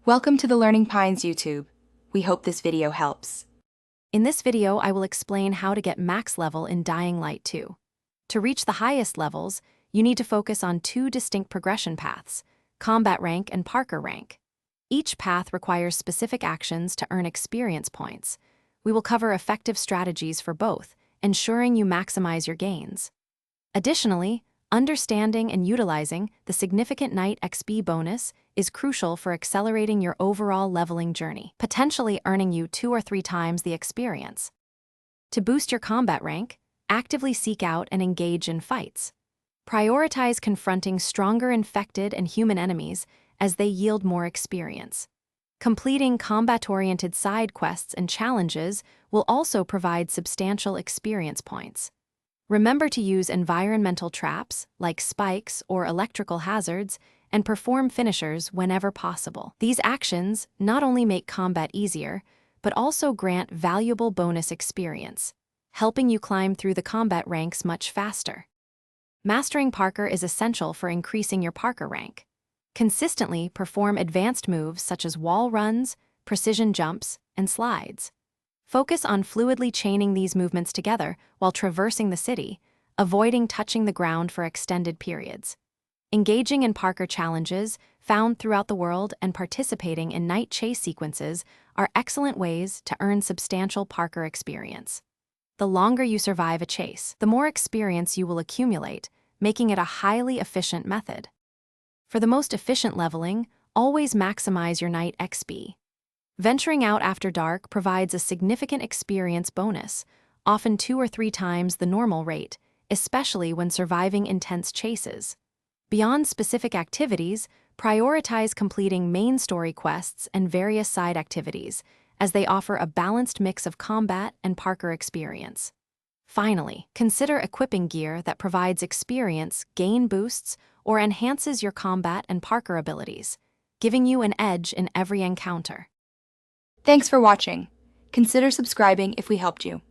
Welcome to the Learning Pines YouTube. We hope this video helps. In this video, I will explain how to get max level in Dying Light 2. To reach the highest levels, you need to focus on two distinct progression paths, combat rank and parkour rank. Each path requires specific actions to earn experience points. We will cover effective strategies for both, ensuring you maximize your gains. Additionally, understanding and utilizing the significant Night XP bonus is crucial for accelerating your overall leveling journey, potentially earning you 2 or 3 times the experience. To boost your combat rank, actively seek out and engage in fights. Prioritize confronting stronger infected and human enemies as they yield more experience. Completing combat-oriented side quests and challenges will also provide substantial experience points. Remember to use environmental traps, like spikes or electrical hazards, and perform finishers whenever possible. These actions not only make combat easier, but also grant valuable bonus experience, helping you climb through the combat ranks much faster. Mastering parkour is essential for increasing your parkour rank. Consistently perform advanced moves such as wall runs, precision jumps, and slides. Focus on fluidly chaining these movements together while traversing the city, avoiding touching the ground for extended periods. Engaging in parkour challenges found throughout the world and participating in night chase sequences are excellent ways to earn substantial parkour experience. The longer you survive a chase, the more experience you will accumulate, making it a highly efficient method. For the most efficient leveling, always maximize your Night XP. Venturing out after dark provides a significant experience bonus, often 2 or 3 times the normal rate, especially when surviving intense chases. Beyond specific activities, prioritize completing main story quests and various side activities, as they offer a balanced mix of combat and parkour experience. Finally, consider equipping gear that provides experience, gain boosts, or enhances your combat and parkour abilities, giving you an edge in every encounter. Thanks for watching. Consider subscribing if we helped you.